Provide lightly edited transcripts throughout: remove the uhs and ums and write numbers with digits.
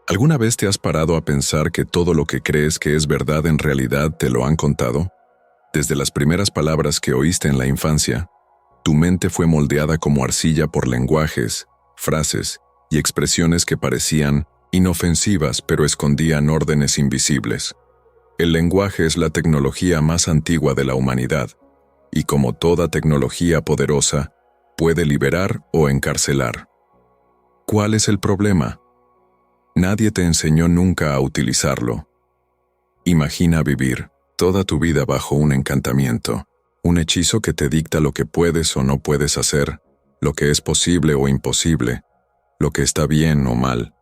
¿Alguna vez te has parado a pensar que todo lo que crees que es verdad en realidad te lo han contado? Desde las primeras palabras que oíste en la infancia, tu mente fue moldeada como arcilla por lenguajes, frases y expresiones que parecían inofensivas pero escondían órdenes invisibles. El lenguaje es la tecnología más antigua de la humanidad, y como toda tecnología poderosa, puede liberar o encarcelar. ¿Cuál es el problema? Nadie te enseñó nunca a utilizarlo. Imagina vivir toda tu vida bajo un encantamiento, un hechizo que te dicta lo que puedes o no puedes hacer, lo que es posible o imposible, lo que está bien o mal.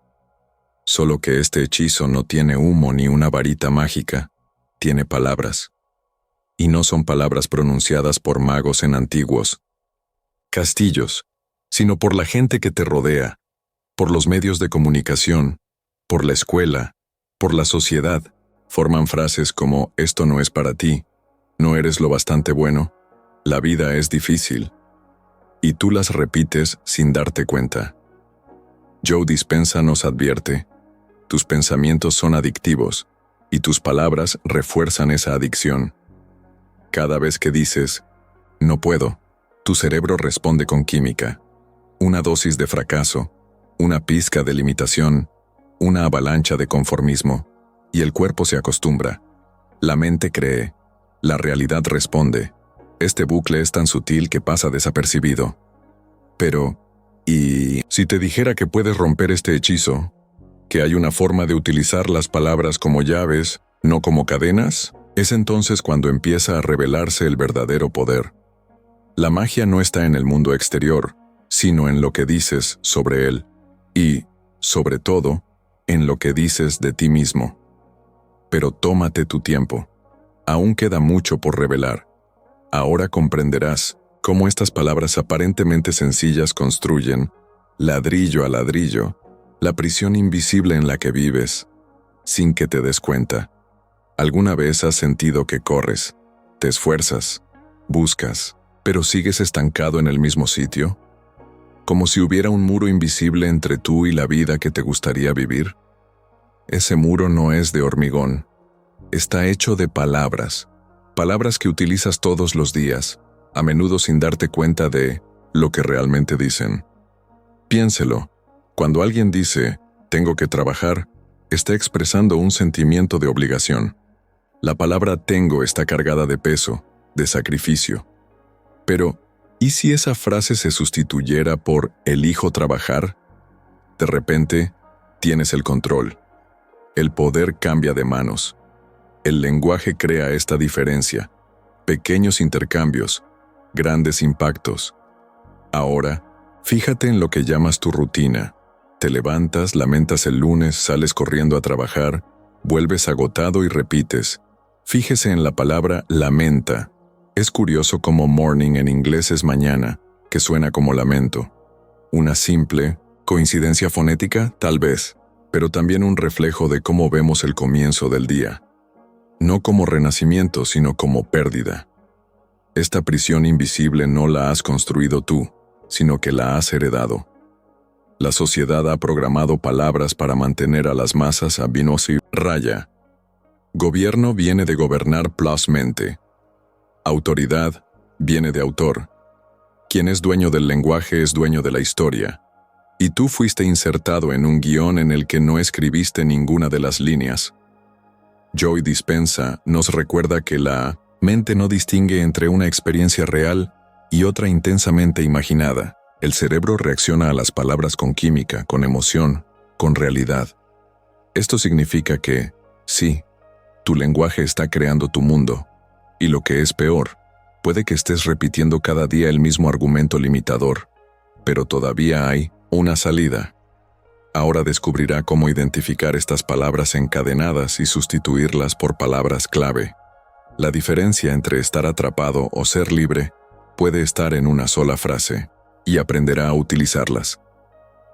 Solo que este hechizo no tiene humo ni una varita mágica, tiene palabras. Y no son palabras pronunciadas por magos en antiguos castillos, sino por la gente que te rodea, por los medios de comunicación, por la escuela, por la sociedad. Forman frases como «esto no es para ti», «no eres lo bastante bueno», «la vida es difícil». Y tú las repites sin darte cuenta. Joe Dispenza nos advierte: tus pensamientos son adictivos, y tus palabras refuerzan esa adicción. Cada vez que dices «no puedo», tu cerebro responde con química. Una dosis de fracaso, una pizca de limitación, una avalancha de conformismo, y el cuerpo se acostumbra. La mente cree, la realidad responde. Este bucle es tan sutil que pasa desapercibido. Pero, ¿y si te dijera que puedes romper este hechizo? ¿Que hay una forma de utilizar las palabras como llaves, no como cadenas? Es entonces cuando empieza a revelarse el verdadero poder. La magia no está en el mundo exterior, sino en lo que dices sobre él. Y, sobre todo, en lo que dices de ti mismo. Pero tómate tu tiempo. Aún queda mucho por revelar. Ahora comprenderás cómo estas palabras aparentemente sencillas construyen, ladrillo a ladrillo, la prisión invisible en la que vives, sin que te des cuenta. ¿Alguna vez has sentido que corres, te esfuerzas, buscas, pero sigues estancado en el mismo sitio? Como si hubiera un muro invisible entre tú y la vida que te gustaría vivir. Ese muro no es de hormigón. Está hecho de palabras. Palabras que utilizas todos los días, a menudo sin darte cuenta de lo que realmente dicen. Piénselo. Cuando alguien dice, tengo que trabajar, está expresando un sentimiento de obligación. La palabra tengo está cargada de peso, de sacrificio. Pero, ¿y si esa frase se sustituyera por elijo trabajar? De repente, tienes el control. El poder cambia de manos. El lenguaje crea esta diferencia. Pequeños intercambios, grandes impactos. Ahora, fíjate en lo que llamas tu rutina. Te levantas, lamentas el lunes, sales corriendo a trabajar, vuelves agotado y repites. Fíjese en la palabra lamenta. Es curioso cómo morning en inglés es mañana, que suena como lamento. Una simple coincidencia fonética, tal vez, pero también un reflejo de cómo vemos el comienzo del día. No como renacimiento, sino como pérdida. Esta prisión invisible no la has construido tú, sino que la has heredado. La sociedad ha programado palabras para mantener a las masas a raya. Gobierno viene de gobernar plus mente. Autoridad viene de autor. Quien es dueño del lenguaje es dueño de la historia. Y tú fuiste insertado en un guión en el que no escribiste ninguna de las líneas. Joe Dispenza nos recuerda que la mente no distingue entre una experiencia real y otra intensamente imaginada. El cerebro reacciona a las palabras con química, con emoción, con realidad. Esto significa que, sí, tu lenguaje está creando tu mundo. Y lo que es peor, puede que estés repitiendo cada día el mismo argumento limitador, pero todavía hay una salida. Ahora descubrirá cómo identificar estas palabras encadenadas y sustituirlas por palabras clave. La diferencia entre estar atrapado o ser libre puede estar en una sola frase, y aprenderá a utilizarlas.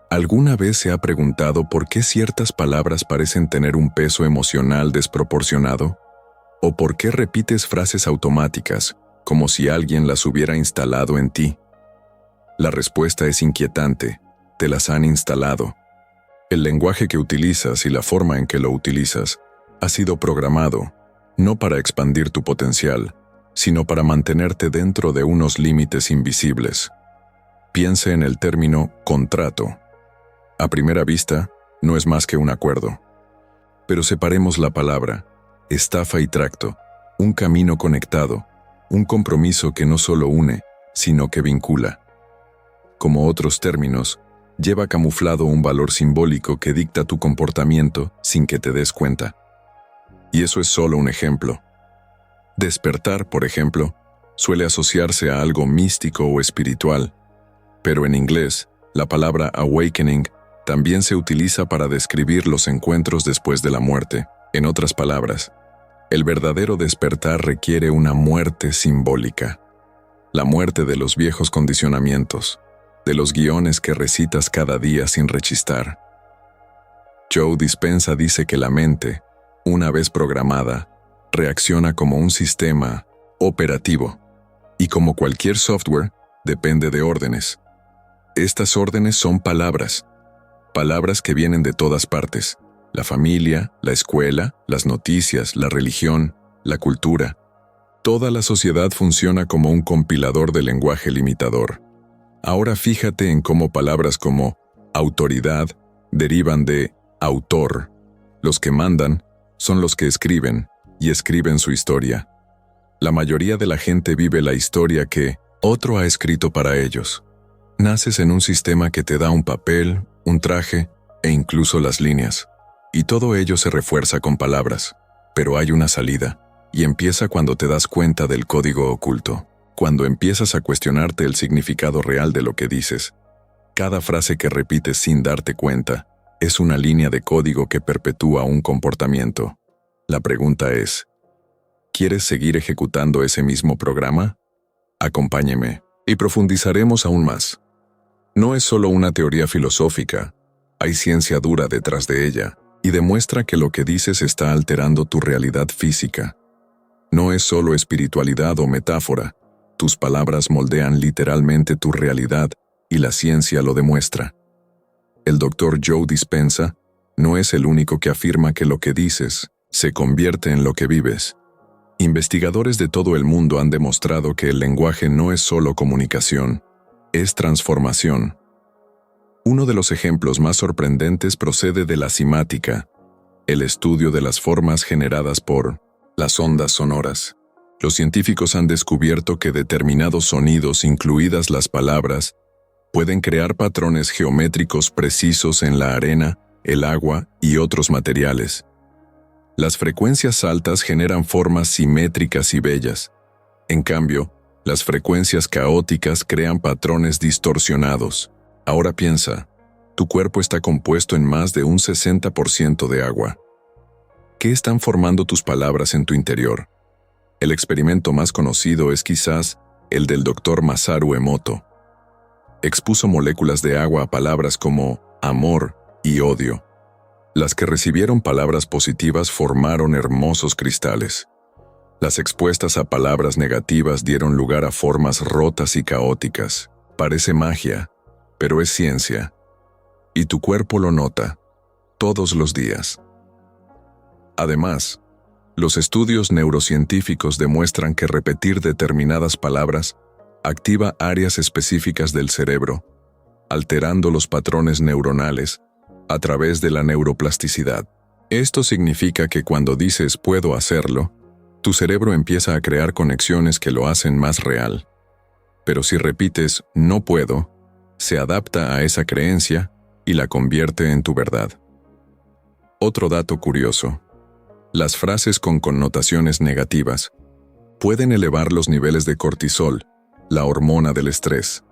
¿Alguna vez se ha preguntado por qué ciertas palabras parecen tener un peso emocional desproporcionado? ¿O por qué repites frases automáticas, como si alguien las hubiera instalado en ti? La respuesta es inquietante. Te las han instalado. El lenguaje que utilizas y la forma en que lo utilizas ha sido programado no para expandir tu potencial, sino para mantenerte dentro de unos límites invisibles. Piense en el término contrato. A primera vista, no es más que un acuerdo. Pero separemos la palabra, estafa y tracto, un camino conectado, un compromiso que no solo une, sino que vincula. Como otros términos, lleva camuflado un valor simbólico que dicta tu comportamiento sin que te des cuenta. Y eso es solo un ejemplo. Despertar, por ejemplo, suele asociarse a algo místico o espiritual, pero en inglés, la palabra awakening también se utiliza para describir los encuentros después de la muerte. En otras palabras, el verdadero despertar requiere una muerte simbólica. La muerte de los viejos condicionamientos, de los guiones que recitas cada día sin rechistar. Joe Dispenza dice que la mente, una vez programada, reacciona como un sistema operativo, y como cualquier software, depende de órdenes. Estas órdenes son palabras que vienen de todas partes: la familia, la escuela, las noticias, la religión, la cultura. Toda la sociedad funciona como un compilador de lenguaje limitador. Ahora fíjate en cómo palabras como autoridad derivan de autor. Los que mandan son los que escriben, y escriben su historia. La mayoría de la gente vive la historia que otro ha escrito para ellos. Naces en un sistema que te da un papel, un traje e incluso las líneas. Y todo ello se refuerza con palabras. Pero hay una salida, y empieza cuando te das cuenta del código oculto. Cuando empiezas a cuestionarte el significado real de lo que dices. Cada frase que repites sin darte cuenta es una línea de código que perpetúa un comportamiento. La pregunta es, ¿quieres seguir ejecutando ese mismo programa? Acompáñeme, y profundizaremos aún más. No es solo una teoría filosófica, hay ciencia dura detrás de ella, y demuestra que lo que dices está alterando tu realidad física. No es solo espiritualidad o metáfora, tus palabras moldean literalmente tu realidad, y la ciencia lo demuestra. El Dr. Joe Dispenza no es el único que afirma que lo que dices se convierte en lo que vives. Investigadores de todo el mundo han demostrado que el lenguaje no es solo comunicación, es transformación. Uno de los ejemplos más sorprendentes procede de la simática, el estudio de las formas generadas por las ondas sonoras. Los científicos han descubierto que determinados sonidos, incluidas las palabras, pueden crear patrones geométricos precisos en la arena, el agua y otros materiales. Las frecuencias altas generan formas simétricas y bellas. En cambio, las frecuencias caóticas crean patrones distorsionados. Ahora piensa, tu cuerpo está compuesto en más de un 60% de agua. ¿Qué están formando tus palabras en tu interior? El experimento más conocido es quizás el del Dr. Masaru Emoto. Expuso moléculas de agua a palabras como amor y odio. Las que recibieron palabras positivas formaron hermosos cristales. Las expuestas a palabras negativas dieron lugar a formas rotas y caóticas. Parece magia, pero es ciencia. Y tu cuerpo lo nota, todos los días. Además, los estudios neurocientíficos demuestran que repetir determinadas palabras activa áreas específicas del cerebro, alterando los patrones neuronales a través de la neuroplasticidad. Esto significa que cuando dices puedo hacerlo, tu cerebro empieza a crear conexiones que lo hacen más real. Pero si repites no puedo, se adapta a esa creencia y la convierte en tu verdad. Otro dato curioso. Las frases con connotaciones negativas pueden elevar los niveles de cortisol, la hormona del estrés.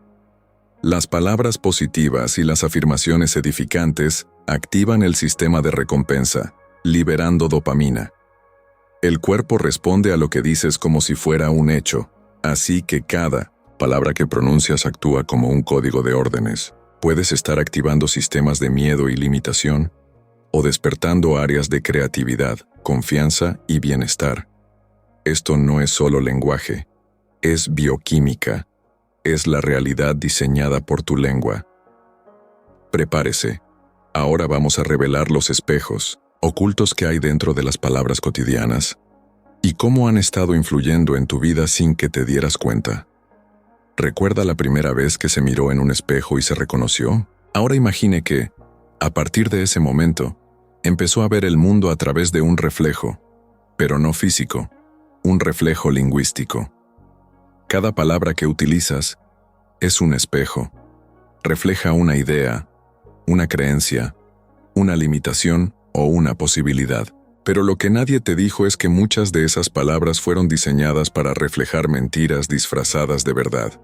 Las palabras positivas y las afirmaciones edificantes activan el sistema de recompensa, liberando dopamina. El cuerpo responde a lo que dices como si fuera un hecho, así que cada palabra que pronuncias actúa como un código de órdenes. Puedes estar activando sistemas de miedo y limitación, o despertando áreas de creatividad, confianza y bienestar. Esto no es solo lenguaje, es bioquímica, es la realidad diseñada por tu lengua. Prepárese, Ahora vamos a revelar los espejos ocultos que hay dentro de las palabras cotidianas y cómo han estado influyendo en tu vida sin que te dieras cuenta. ¿Recuerda la primera vez que se miró en un espejo y se reconoció? Ahora imagine que, a partir de ese momento, empezó a ver el mundo a través de un reflejo, pero no físico, un reflejo lingüístico. Cada palabra que utilizas es un espejo. Refleja una idea, una creencia, una limitación o una posibilidad. Pero lo que nadie te dijo es que muchas de esas palabras fueron diseñadas para reflejar mentiras disfrazadas de verdad.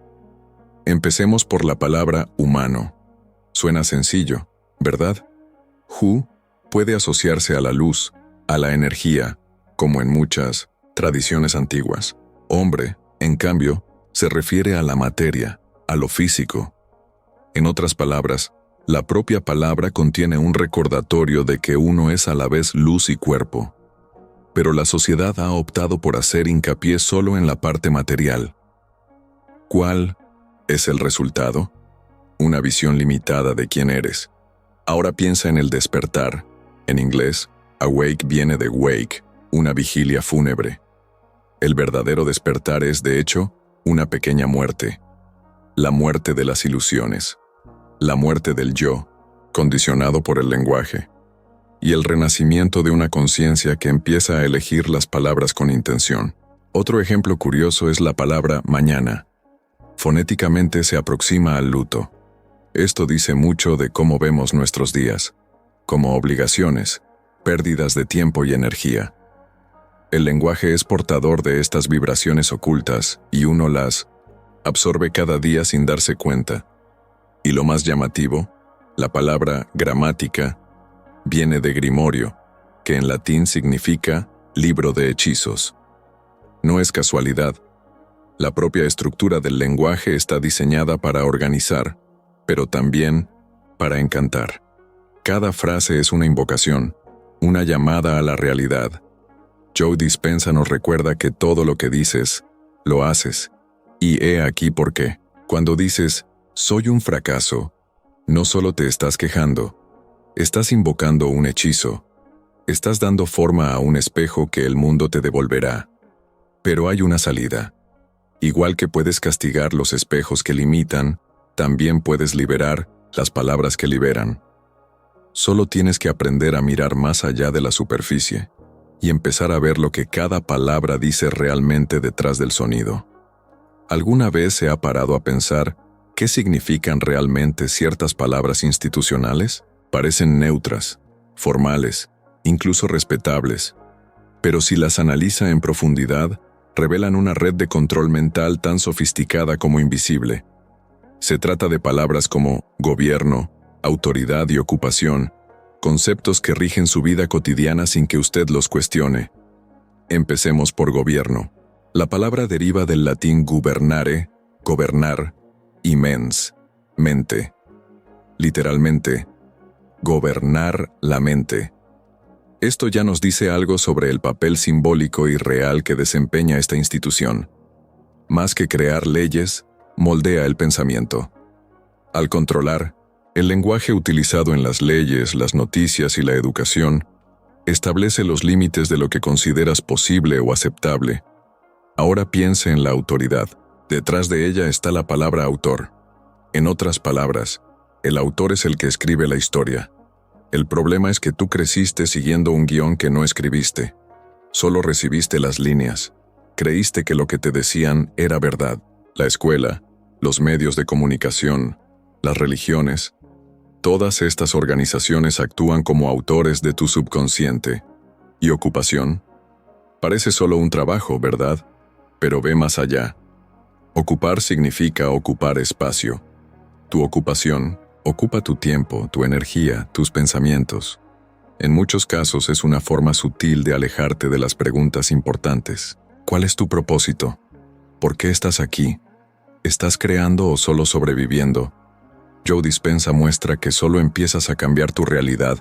Empecemos por la palabra humano. Suena sencillo, ¿verdad? Hu puede asociarse a la luz, a la energía, como en muchas tradiciones antiguas. Hombre, en cambio, se refiere a la materia, a lo físico. En otras palabras, la propia palabra contiene un recordatorio de que uno es a la vez luz y cuerpo. Pero la sociedad ha optado por hacer hincapié solo en la parte material. ¿Cuál es el resultado? Una visión limitada de quién eres. Ahora piensa en el despertar. En inglés, awake viene de wake, una vigilia fúnebre. El verdadero despertar es, de hecho, una pequeña muerte. La muerte de las ilusiones. La muerte del yo, condicionado por el lenguaje, y el renacimiento de una conciencia que empieza a elegir las palabras con intención. Otro ejemplo curioso es la palabra mañana. Fonéticamente se aproxima al luto. Esto dice mucho de cómo vemos nuestros días, como obligaciones, pérdidas de tiempo y energía. El lenguaje es portador de estas vibraciones ocultas y uno las absorbe cada día sin darse cuenta. Y lo más llamativo, la palabra gramática viene de grimorio, que en latín significa libro de hechizos. No es casualidad. La propia estructura del lenguaje está diseñada para organizar, pero también para encantar. Cada frase es una invocación, una llamada a la realidad. Joe Dispenza nos recuerda que todo lo que dices, lo haces. Y he aquí por qué. Cuando dices, soy un fracaso, no solo te estás quejando, estás invocando un hechizo, estás dando forma a un espejo que el mundo te devolverá. Pero hay una salida. Igual que puedes castigar los espejos que limitan, también puedes liberar las palabras que liberan. Solo tienes que aprender a mirar más allá de la superficie y empezar a ver lo que cada palabra dice realmente detrás del sonido. ¿Alguna vez se ha parado a pensar qué significan realmente ciertas palabras institucionales? Parecen neutras, formales, incluso respetables, pero si las analiza en profundidad, revelan una red de control mental tan sofisticada como invisible. Se trata de palabras como gobierno, autoridad y ocupación, conceptos que rigen su vida cotidiana sin que usted los cuestione. Empecemos por gobierno. La palabra deriva del latín gubernare, gobernar, y mens, mente. Literalmente, gobernar la mente. Esto ya nos dice algo sobre el papel simbólico y real que desempeña esta institución. Más que crear leyes, moldea el pensamiento. Al controlar, el lenguaje utilizado en las leyes, las noticias y la educación establece los límites de lo que consideras posible o aceptable. Ahora piense en la autoridad. Detrás de ella está la palabra autor. En otras palabras, el autor es el que escribe la historia. El problema es que tú creciste siguiendo un guión que no escribiste. Solo recibiste las líneas. Creíste que lo que te decían era verdad. La escuela, los medios de comunicación, las religiones. Todas estas organizaciones actúan como autores de tu subconsciente. ¿Y ocupación? Parece solo un trabajo, ¿verdad? Pero ve más allá. Ocupar significa ocupar espacio. Tu ocupación ocupa tu tiempo, tu energía, tus pensamientos. En muchos casos es una forma sutil de alejarte de las preguntas importantes. ¿Cuál es tu propósito? ¿Por qué estás aquí? ¿Estás creando o solo sobreviviendo? Joe Dispenza muestra que solo empiezas a cambiar tu realidad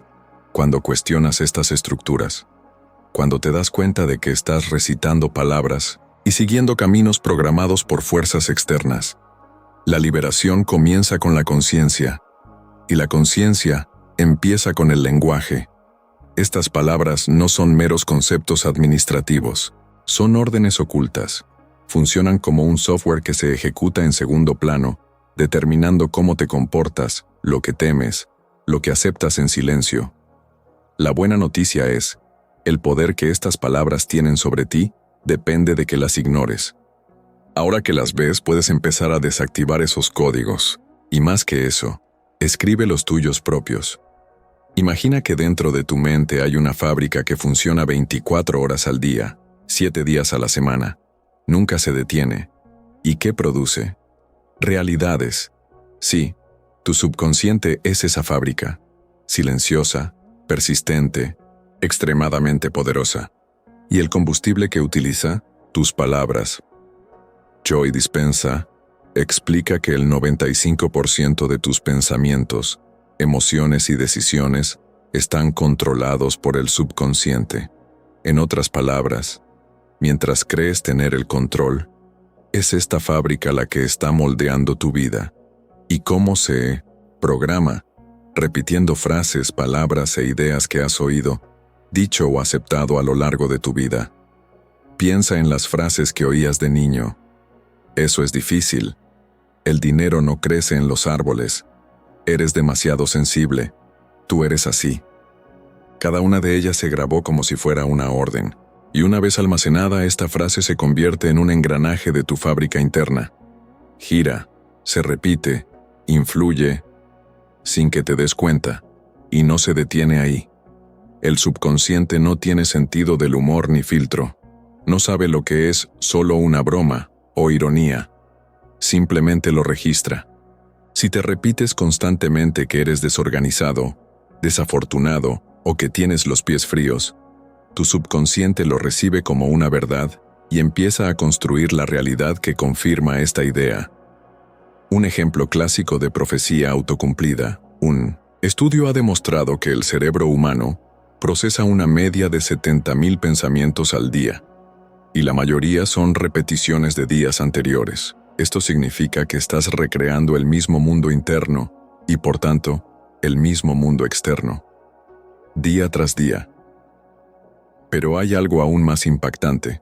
cuando cuestionas estas estructuras, cuando te das cuenta de que estás recitando palabras y siguiendo caminos programados por fuerzas externas. La liberación comienza con la conciencia, y la conciencia Empieza con el lenguaje. Estas palabras no son meros conceptos administrativos, son órdenes ocultas. Funcionan como un software que se ejecuta en segundo plano, determinando cómo te comportas, lo que temes, lo que aceptas en silencio. La buena noticia es, el poder que estas palabras tienen sobre ti depende de que las ignores. Ahora que las ves, puedes empezar a desactivar esos códigos. Y más que eso, escribe los tuyos propios. Imagina que dentro de tu mente hay una fábrica que funciona 24 horas al día, 7 días a la semana. Nunca se detiene. ¿Y qué produce? Realidades. Sí, tu subconsciente es esa fábrica. Silenciosa, persistente, extremadamente poderosa. ¿Y el combustible que utiliza? Tus palabras. Joe Dispenza explica que el 95% de tus pensamientos, emociones y decisiones están controlados por el subconsciente. En otras palabras, mientras crees tener el control, es esta fábrica la que está moldeando tu vida. ¿Y cómo se programa? Repitiendo frases, palabras e ideas que has oído, dicho o aceptado a lo largo de tu vida. Piensa en las frases que oías de niño. Eso es difícil. El dinero no crece en los árboles. Eres demasiado sensible. Tú eres así. Cada una de ellas se grabó como si fuera una orden. Y una vez almacenada, esta frase se convierte en un engranaje de tu fábrica interna. Gira, se repite, influye, sin que te des cuenta, y no se detiene ahí. El subconsciente no tiene sentido del humor ni filtro. No sabe lo que es solo una broma o ironía. Simplemente lo registra. Si te repites constantemente que eres desorganizado, desafortunado o que tienes los pies fríos, tu subconsciente lo recibe como una verdad y empieza a construir la realidad que confirma esta idea. Un ejemplo clásico de profecía autocumplida. Un estudio ha demostrado que el cerebro humano procesa una media de 70,000 pensamientos al día, y la mayoría son repeticiones de días anteriores. Esto significa que estás recreando el mismo mundo interno y, por tanto, el mismo mundo externo, día tras día. Pero hay algo aún más impactante.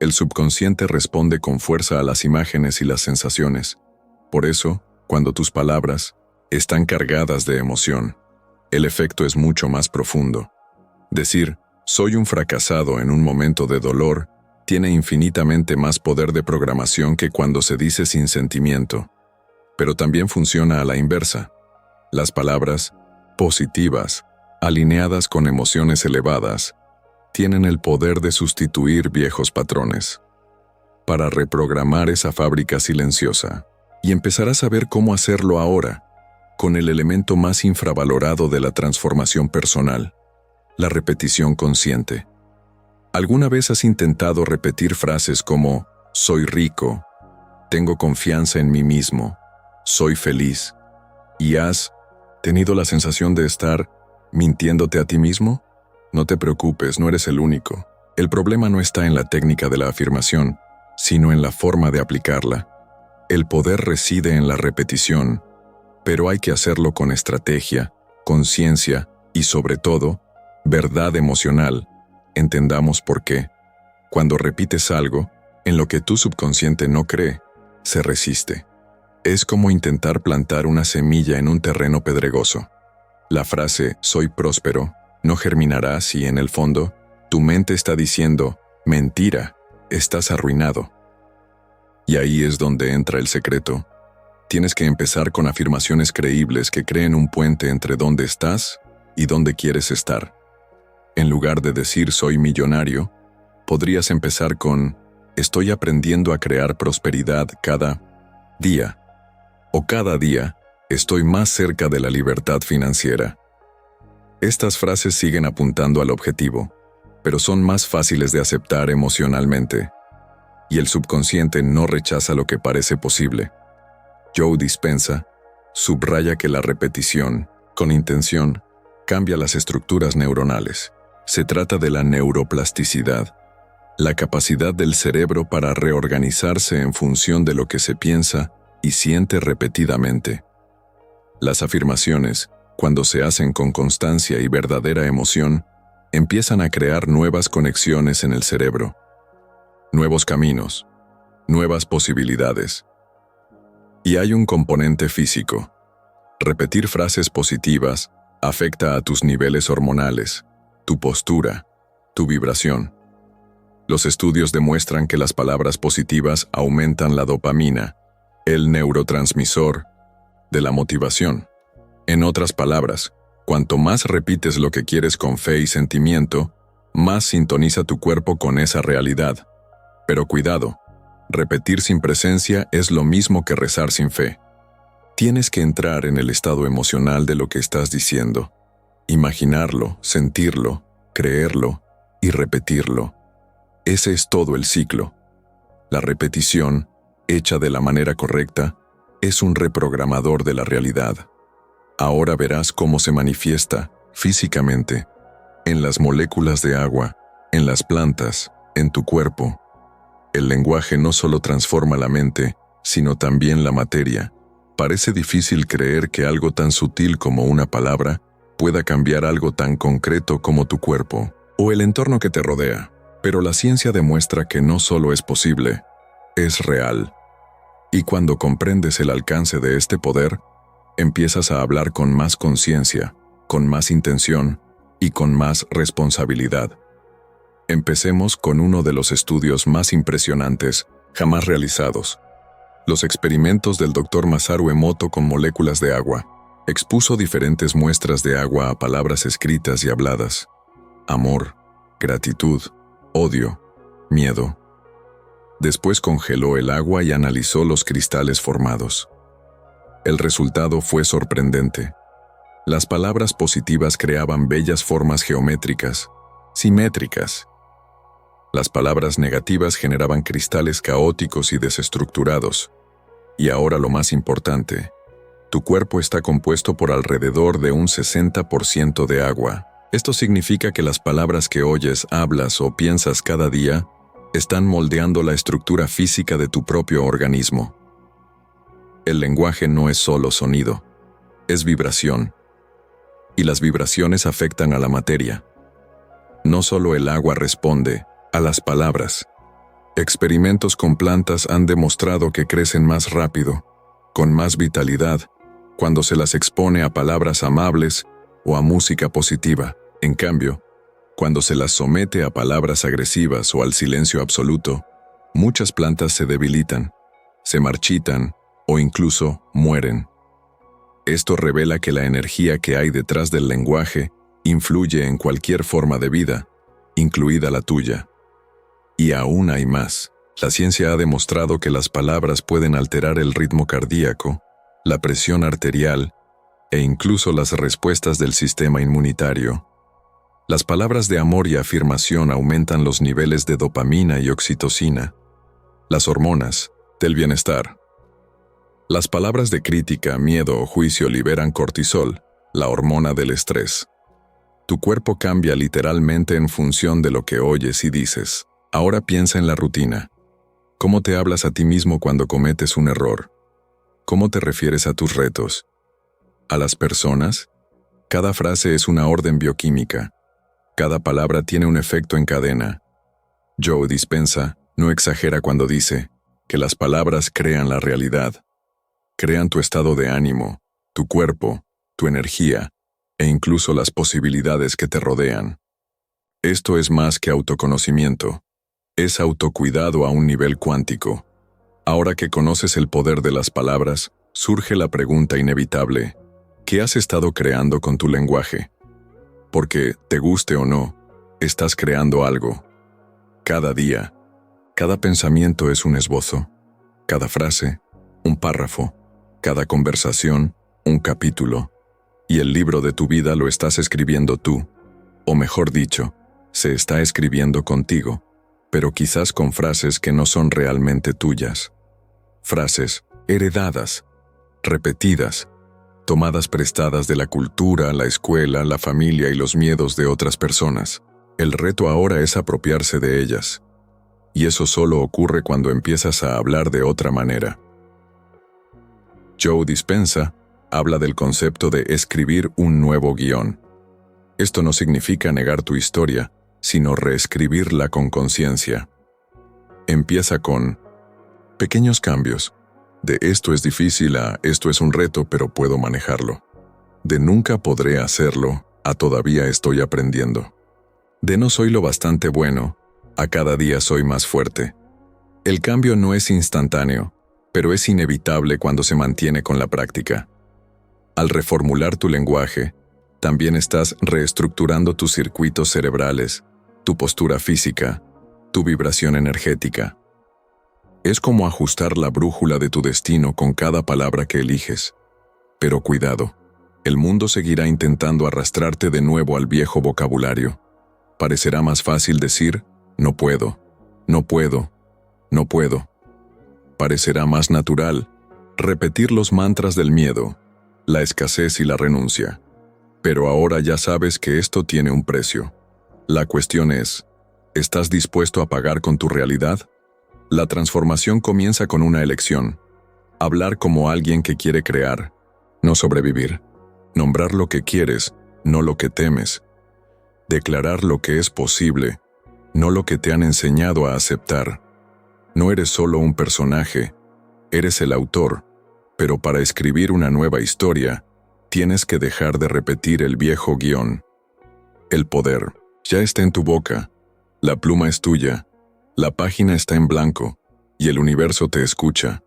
El subconsciente responde con fuerza a las imágenes y las sensaciones. Por eso, cuando tus palabras están cargadas de emoción, el efecto es mucho más profundo. Decir, soy un fracasado en un momento de dolor, tiene infinitamente más poder de programación que cuando se dice sin sentimiento. Pero también funciona a la inversa. Las palabras positivas, alineadas con emociones elevadas, tienen el poder de sustituir viejos patrones. Para reprogramar esa fábrica silenciosa, y empezarás a ver cómo hacerlo ahora, con el elemento más infravalorado de la transformación personal, la repetición consciente. ¿Alguna vez has intentado repetir frases como soy rico, tengo confianza en mí mismo, soy feliz, y has tenido la sensación de estar mintiéndote a ti mismo? No te preocupes, no eres el único. El problema no está en la técnica de la afirmación, sino en la forma de aplicarla. El poder reside en la repetición, pero hay que hacerlo con estrategia, conciencia y, sobre todo, verdad emocional. Entendamos por qué. Cuando repites algo, en lo que tu subconsciente no cree, se resiste. Es como intentar plantar una semilla en un terreno pedregoso. La frase «soy próspero» no germinará si, en el fondo, tu mente está diciendo «mentira, estás arruinado». Y ahí es donde entra el secreto. Tienes que empezar con afirmaciones creíbles que creen un puente entre dónde estás y dónde quieres estar. En lugar de decir «soy millonario», podrías empezar con «estoy aprendiendo a crear prosperidad cada día». O «cada día estoy más cerca de la libertad financiera». Estas frases siguen apuntando al objetivo, pero son más fáciles de aceptar emocionalmente. Y el subconsciente no rechaza lo que parece posible. Joe Dispenza subraya que la repetición, con intención, cambia las estructuras neuronales. Se trata de la neuroplasticidad, la capacidad del cerebro para reorganizarse en función de lo que se piensa y siente repetidamente. Las afirmaciones cuando se hacen con constancia y verdadera emoción, empiezan a crear nuevas conexiones en el cerebro, nuevos caminos, nuevas posibilidades. Y hay un componente físico. Repetir frases positivas afecta a tus niveles hormonales, tu postura, tu vibración. Los estudios demuestran que las palabras positivas aumentan la dopamina, el neurotransmisor de la motivación. En otras palabras, cuanto más repites lo que quieres con fe y sentimiento, más sintoniza tu cuerpo con esa realidad. Pero cuidado, repetir sin presencia es lo mismo que rezar sin fe. Tienes que entrar en el estado emocional de lo que estás diciendo, imaginarlo, sentirlo, creerlo y repetirlo. Ese es todo el ciclo. La repetición, hecha de la manera correcta, es un reprogramador de la realidad. Ahora verás cómo se manifiesta, físicamente, en las moléculas de agua, en las plantas, en tu cuerpo. El lenguaje no solo transforma la mente, sino también la materia. Parece difícil creer que algo tan sutil como una palabra pueda cambiar algo tan concreto como tu cuerpo o el entorno que te rodea, pero la ciencia demuestra que no solo es posible, es real. Y cuando comprendes el alcance de este poder, empiezas a hablar con más conciencia, con más intención y con más responsabilidad. Empecemos con uno de los estudios más impresionantes jamás realizados. Los experimentos del Dr. Masaru Emoto con moléculas de agua. Expuso diferentes muestras de agua a palabras escritas y habladas. Amor, gratitud, odio, miedo. Después congeló el agua y analizó los cristales formados. El resultado fue sorprendente. Las palabras positivas creaban bellas formas geométricas, simétricas. Las palabras negativas generaban cristales caóticos y desestructurados. Y ahora lo más importante, tu cuerpo está compuesto por alrededor de un 60% de agua. Esto significa que las palabras que oyes, hablas o piensas cada día están moldeando la estructura física de tu propio organismo. El lenguaje no es solo sonido, es vibración. Y las vibraciones afectan a la materia. No solo el agua responde a las palabras. Experimentos con plantas han demostrado que crecen más rápido, con más vitalidad, cuando se las expone a palabras amables o a música positiva. En cambio, cuando se las somete a palabras agresivas o al silencio absoluto, muchas plantas se debilitan, se marchitan o incluso mueren. Esto revela que la energía que hay detrás del lenguaje influye en cualquier forma de vida, incluida la tuya. Y aún hay más. La ciencia ha demostrado que las palabras pueden alterar el ritmo cardíaco, la presión arterial e incluso las respuestas del sistema inmunitario. Las palabras de amor y afirmación aumentan los niveles de dopamina y oxitocina, las hormonas del bienestar. Las palabras de crítica, miedo o juicio liberan cortisol, la hormona del estrés. Tu cuerpo cambia literalmente en función de lo que oyes y dices. Ahora piensa en la rutina. ¿Cómo te hablas a ti mismo cuando cometes un error? ¿Cómo te refieres a tus retos? ¿A las personas? Cada frase es una orden bioquímica. Cada palabra tiene un efecto en cadena. Joe Dispenza no exagera cuando dice que las palabras crean la realidad. Crean tu estado de ánimo, tu cuerpo, tu energía e incluso las posibilidades que te rodean. Esto es más que autoconocimiento. Es autocuidado a un nivel cuántico. Ahora que conoces el poder de las palabras, surge la pregunta inevitable: ¿qué has estado creando con tu lenguaje? Porque, te guste o no, estás creando algo. Cada día, cada pensamiento es un esbozo. Cada frase, un párrafo. Cada conversación, un capítulo. Y el libro de tu vida lo estás escribiendo tú. O mejor dicho, se está escribiendo contigo, pero quizás con frases que no son realmente tuyas. Frases heredadas, repetidas, tomadas prestadas de la cultura, la escuela, la familia y los miedos de otras personas. El reto ahora es apropiarse de ellas. Y eso solo ocurre cuando empiezas a hablar de otra manera. Joe Dispenza habla del concepto de escribir un nuevo guión. Esto no significa negar tu historia, sino reescribirla con conciencia. Empieza con pequeños cambios. De esto es difícil a esto es un reto, pero puedo manejarlo. De nunca podré hacerlo a todavía estoy aprendiendo. De no soy lo bastante bueno a cada día soy más fuerte. El cambio no es instantáneo, pero es inevitable cuando se mantiene con la práctica. Al reformular tu lenguaje, también estás reestructurando tus circuitos cerebrales, tu postura física, tu vibración energética. Es como ajustar la brújula de tu destino con cada palabra que eliges. Pero cuidado, el mundo seguirá intentando arrastrarte de nuevo al viejo vocabulario. Parecerá más fácil decir, no puedo, no puedo, no puedo. Parecerá más natural repetir los mantras del miedo, la escasez y la renuncia. Pero ahora ya sabes que esto tiene un precio. La cuestión es, ¿estás dispuesto a pagar con tu realidad? La transformación comienza con una elección. Hablar como alguien que quiere crear, no sobrevivir. Nombrar lo que quieres, no lo que temes. Declarar lo que es posible, no lo que te han enseñado a aceptar. No eres solo un personaje, eres el autor, pero para escribir una nueva historia, tienes que dejar de repetir el viejo guión. El poder ya está en tu boca, la pluma es tuya, la página está en blanco, y el universo te escucha.